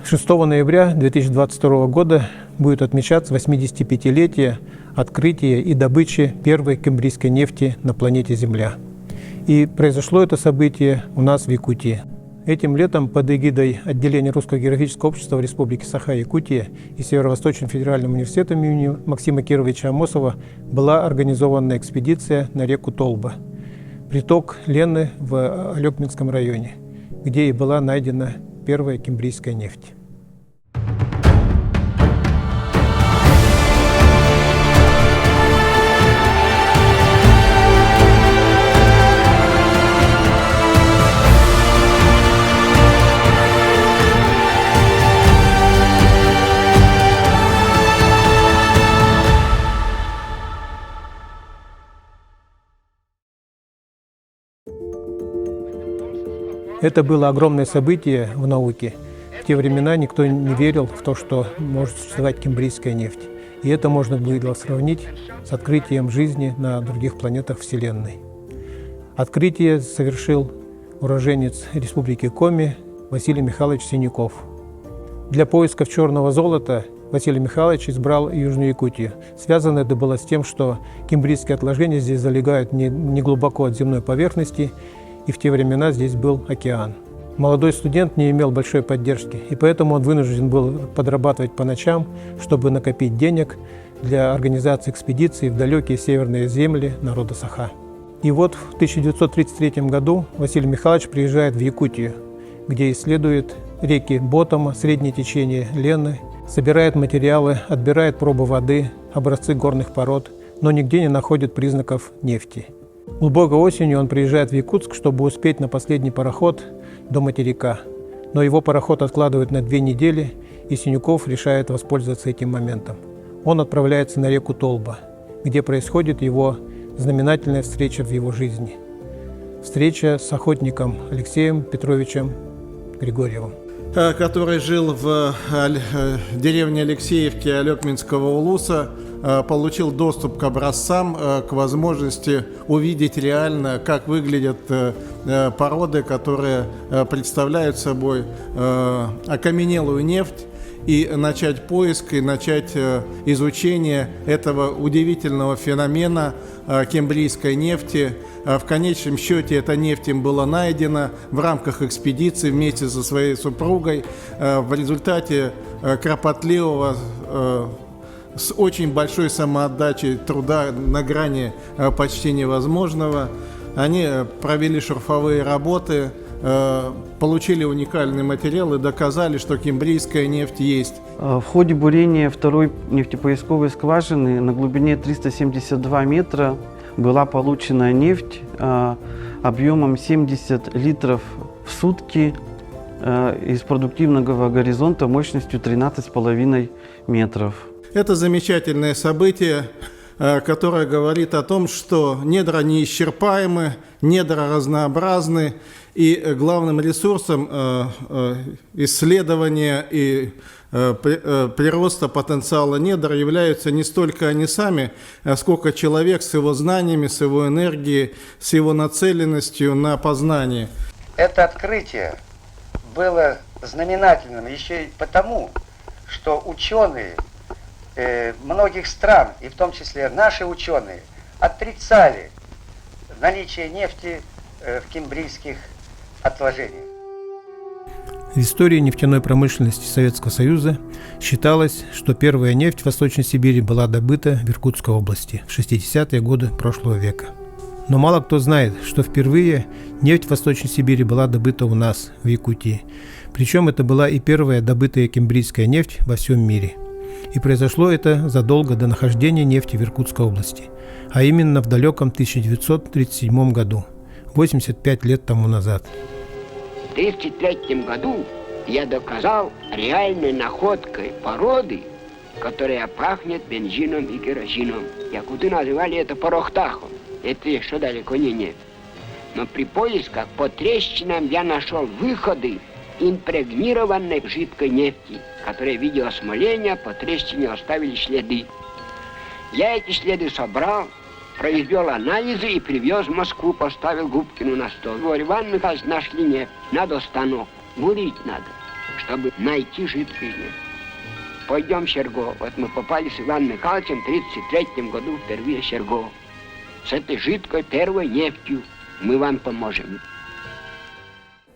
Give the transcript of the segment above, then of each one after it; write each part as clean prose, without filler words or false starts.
6 ноября 2022 года будет отмечаться 85-летие открытия и добычи первой кембрийской нефти на планете Земля. И произошло это событие у нас в Якутии. Этим летом под эгидой отделения Русского географического общества в Республике Саха-Якутия и Северо-Восточным федеральным университетом имени Максима Кировича Амосова была организована экспедиция на реку Толба, приток Лены в Алекминском районе, где и была найдена первая кембрийская нефть. Это было огромное событие в науке. В те времена никто не верил в то, что может существовать кембрийская нефть. И это можно было сравнить с открытием жизни на других планетах Вселенной. Открытие совершил уроженец Республики Коми Василий Михайлович Синяков. Для поисков черного золота Василий Михайлович избрал Южную Якутию. Связано это было с тем, что кембрийские отложения здесь залегают не глубоко от земной поверхности, и в те времена здесь был океан. Молодой студент не имел большой поддержки, и поэтому он вынужден был подрабатывать по ночам, чтобы накопить денег для организации экспедиции в далекие северные земли народа Саха. И вот в 1933 году Василий Михайлович приезжает в Якутию, где исследует реки Ботома, среднее течение Лены, собирает материалы, отбирает пробы воды, образцы горных пород, но нигде не находит признаков нефти. Глубокой осенью он приезжает в Якутск, чтобы успеть на последний пароход до материка. Но его пароход откладывают на 2 недели, и Синяков решает воспользоваться этим моментом. Он отправляется на реку Толба, где происходит его знаменательная встреча в его жизни. Встреча с охотником Алексеем Петровичем Григорьевым, который жил в деревне Алексеевки Алекминского улуса, получил доступ к образцам, к возможности увидеть реально, как выглядят породы, которые представляют собой окаменелую нефть, и начать поиск, и начать изучение этого удивительного феномена кембрийской нефти. В конечном счете эта нефть им была найдена в рамках экспедиции вместе со своей супругой в результате кропотливого, с очень большой самоотдачей труда на грани почти невозможного. Они провели шурфовые работы, получили уникальный материал и доказали, что кембрийская нефть есть. В ходе бурения второй нефтепоисковой скважины на глубине 372 метра была получена нефть объемом 70 литров в сутки из продуктивного горизонта мощностью 13,5 метров. Это замечательное событие, которое говорит о том, что недра неисчерпаемы, недра разнообразны, и главным ресурсом исследования и прироста потенциала недр являются не столько они сами, сколько человек с его знаниями, с его энергией, с его нацеленностью на познание. Это открытие было знаменательным еще и потому, что ученые многих стран, и в том числе наши ученые, отрицали наличие нефти в кембрийских отложениях. В истории нефтяной промышленности Советского Союза считалось, что первая нефть в Восточной Сибири была добыта в Иркутской области в 60-е годы прошлого века. Но мало кто знает, что впервые нефть в Восточной Сибири была добыта у нас, в Якутии. Причем это была и первая добытая кембрийская нефть во всем мире. И произошло это задолго до нахождения нефти в Иркутской области, а именно в далеком 1937 году, 85 лет тому назад. В 1933 году я доказал реальной находкой породы, которая пахнет бензином и керосином. Якуты называли это порохтахом. Это еще далеко не нефть. Но при поисках по трещинам я нашел выходы импрегнированной жидкой нефти, которые в виде осмоления по трещине оставили следы. Я эти следы собрал, произвел анализы и привез в Москву, поставил Губкину на стол. Говорю: Иван Михайлович, нашли нефть, надо станок, бурить надо. чтобы найти жидкую нефть. Пойдем в Щергов. Вот мы попали с Иваном Михайловичем в 1933 году впервые в Щергов. С этой жидкой первой нефтью мы вам поможем.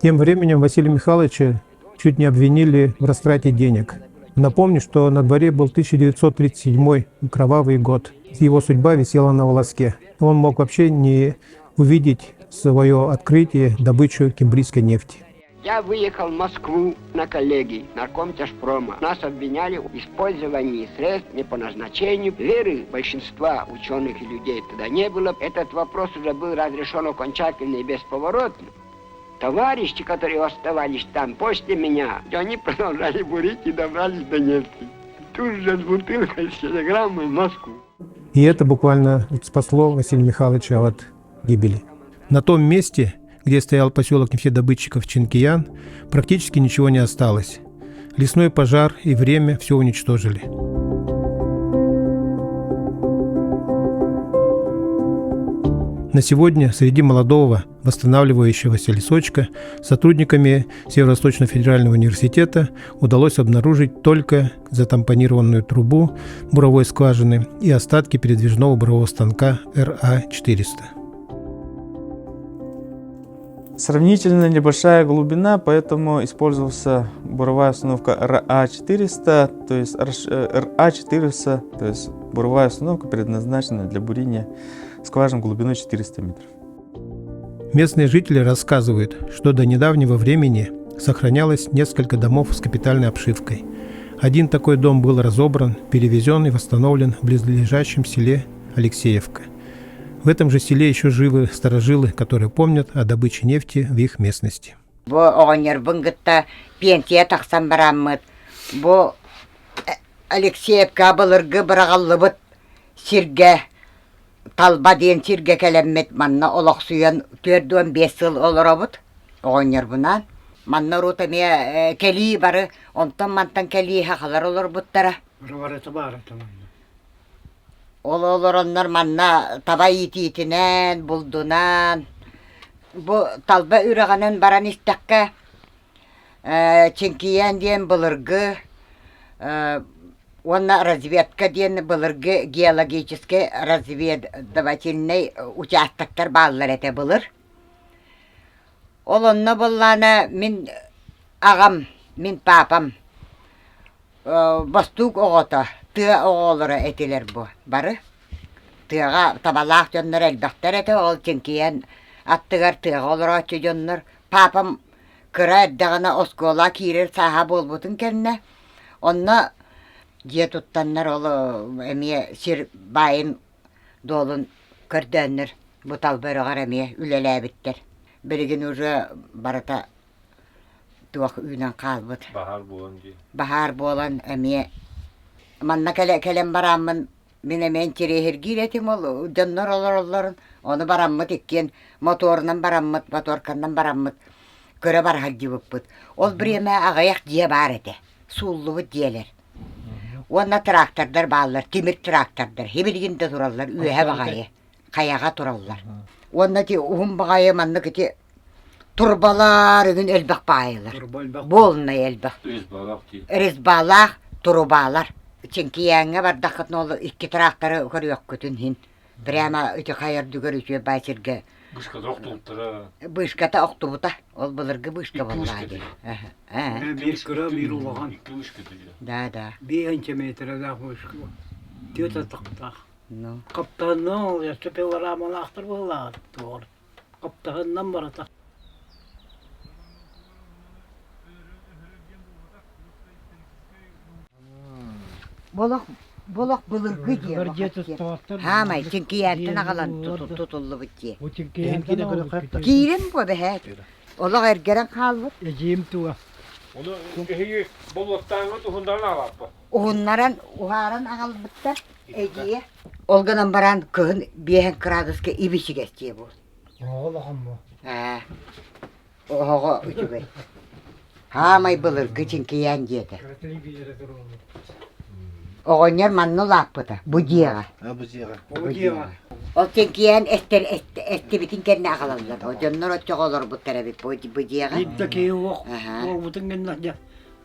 Тем временем Василия Михайловича чуть не обвинили в растрате денег. Напомню, что на дворе был 1937 кровавый год. Его судьба висела на волоске. Он мог вообще не увидеть свое открытие, добычу кембрийской нефти. Я выехал в Москву на коллегии наркомтяжпрома. Нас обвиняли в использовании средств не по назначению. Веры большинства ученых и людей тогда не было. Этот вопрос уже был разрешен окончательно и бесповоротно. Товарищи, которые оставались там после меня, они продолжали бурить и добрались до нефти. Тут же с бутылкой, с телеграммой в Москву. И это буквально спасло Василия Михайловича от гибели. На том месте, где стоял поселок нефтедобытчиков Чинкиян, практически ничего не осталось. Лесной пожар и время все уничтожили. На сегодня среди молодого восстанавливающегося лесочка сотрудниками Северо-Восточного федерального университета удалось обнаружить только затампонированную трубу буровой скважины и остатки передвижного бурового станка РА-400. Сравнительно небольшая глубина, поэтому использовался буровая установка РА-400, то есть РА-400, то есть буровая установка предназначена для бурения скважин глубиной 400 метров. Местные жители рассказывают, что до недавнего времени сохранялось несколько домов с капитальной обшивкой. Один такой дом был разобран, перевезен и восстановлен в близлежащем селе Алексеевка. В этом же селе еще живы старожилы, которые помнят о добыче нефти в их местности. Пенсия тақсан бараммыт. Бу Алексеевка былыргы бырағаллыбыт сирге талба ден сирге келеммет манна олақ сүйен 4-5 жыл олырабыт. Оғанер бұнан. Манна рутаме кели бары, онтан мантан кели хақалар олыр бұттара. Ол олыроннар манна таба ититинен, булдунан. Бу талба үрағанын баран истаққа Чинкиян ден былыргы, онна разведка ден былыргы геологический разведывательный участактар баллар әте былыр. Ол онна болланы min ағам, min папам бастук оғыта, тыа оғылыры әтелер бұ бары. Тыаға табалақ жоннар әлбәқтер әте ол Чинкиян аттығар тыаға олыр атчы жоннар. Папам кыра әддағына оскола кирер саха болбутын кәнне. Онна же туттаннар олы әмие сир байын долын көрдәннер. Бұтал бөріғар әмие үлеләбіттер. Бірігін уже барата туақ үйнен қалбыт. Bahar болан әмие. Манна кәлем барамын. Мен әмен терехер гиретім ол жоннар оларын. Оны бараммыт еккен. Моторынан бараммыт, моторканнан бараммыт. Көрі бар халди бұппыт. Ол біреме ағаяқ дие бар әте. Суллы бұт диелер. Онна трактордар балылар, темір трактордар. Хебелгенде тұралар, үйе бағайы. Қаяға тұралар. Онна те ұғым бағайы манны кете турбалар үгін әлбәқ бағайылар. Болына әлбәқ. Ризбалақ, турбалар. Чинкияңа бардақытын ол 2 тракторы көріөк көтін хин. Прямо үті қайырды көріші байсерге. Бышката оқтуптыра. Бышката оқтубута. Ол бұлырғы бышка боллайды. Bir kıra bir ulağan. Да. 1 метрда бышка. Тёта тақта. Ну. Kaptanın ya süpeler amalaktır bunlar. Doğru. Kaptanından barata. Болақ бұлырғы де. Хамай, Чинкиянтын ағалан тұтылы бұтте. Кейрен бұ бәхәт. Олақ әргерен қалбыт. Ejim tuğa. Onu kehiyi bolottanı tuhundan alapı. Оғыннаран, ұғаран ағалбыттар. Әдейе. Олғанан баран күн 5 градусқа ибіші кәстей бұл. Oğlum bu. Оға үтігай. Хамай бұлырғы Чинкиян деді. Оғынер манны лаппыта, бұдияға. Oğlum. Ол Чинкиян әстебетін кәнне ағалалар. О жоннар отчоқ олар бұттар әбіп бұдияға. Gitti ki yok. O bütün günler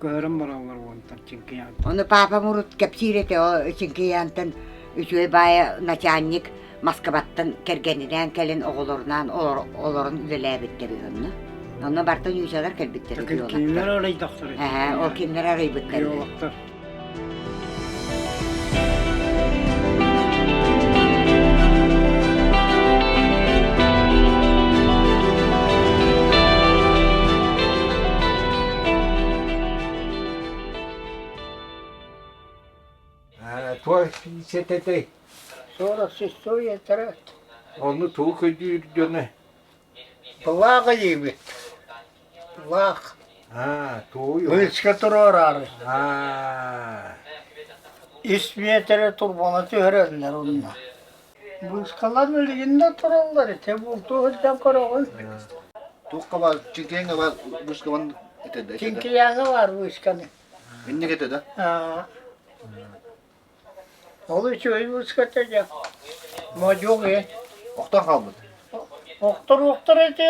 Көрüm баралар онтар ченкиян. Оны папам урут кепсирете о Чинкиянтан үчөй бая начальник Москваттан кергенинен келин оголорунан олорун үлелебиттери онну. Онну бартан үчөлөр келбиттери. Kimler arayı doktor? O kimler araybitteri. Yolaktar. Tuo se tei. Sonra siz soruya taraf. Onu tuo köydüğüne. Pılağı yiyip. Pılağı. Ha, tuo yok. Bıçka turur arı. Ha. İsmiye tere turbana tührenler onunla. Bıçkaların ilginde tururlar. Tebultu hızdan korağın. Tukkava Çinkiyen'e var Buskavan etedi. Çünkü yanı var bıçkanın. Binlik etedi. Ha. Olu çöy bıçkatacak. Macuk ye. Oktan kalmadı. Oktur eti.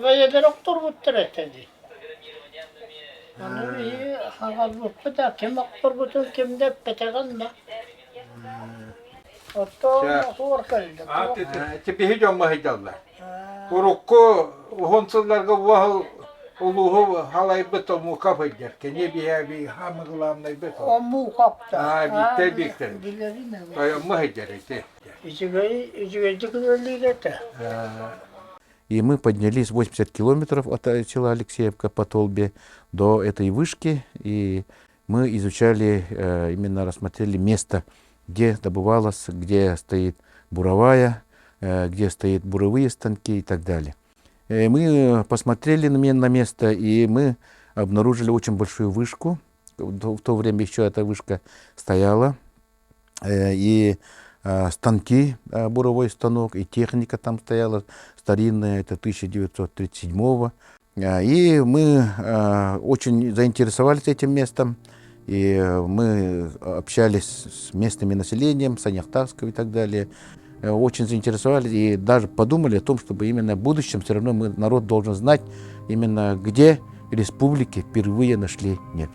Beyeder oktur buttur etedi. Onu iyi hangal buttu da kim oktur butun kim de petegan da. Oto hor kaldı. Tipi hiç olma hiç Allah. Urukku honsuzlarga vahıl uluğu halay beto mu kapıdır. Kene bir hamıgılamlay beto. O mu kapta. Ha, bitti. Dileri ne? Kaya mı hicreti. İçi güzelliği И мы поднялись 80 километров от села Алексеевка по Толбе до этой вышки, и мы изучали, именно рассмотрели место, где добывалось, где стоит буровая, где стоят буровые станки и так далее. Мы посмотрели на место, и мы обнаружили очень большую вышку. В то время еще эта вышка стояла, и станки, буровой станок, и техника там стояла старинная, это 1937-го. И мы очень заинтересовались этим местом, и мы общались с местным населением, Саняхтарского и так далее. Очень заинтересовались и даже подумали о том, чтобы именно в будущем все равно народ должен знать, именно где республики впервые нашли нефть.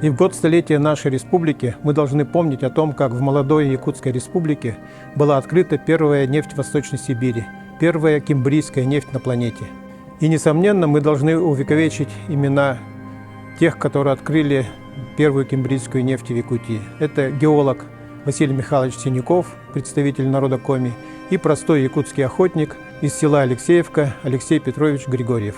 И в год столетия нашей республики мы должны помнить о том, как в молодой Якутской республике была открыта первая нефть в Восточной Сибири, первая кембрийская нефть на планете. И, несомненно, мы должны увековечить имена тех, которые открыли первую кембрийскую нефть в Якутии. Это геолог Василий Михайлович Синяков, представитель народа Коми, и простой якутский охотник из села Алексеевка Алексей Петрович Григорьев.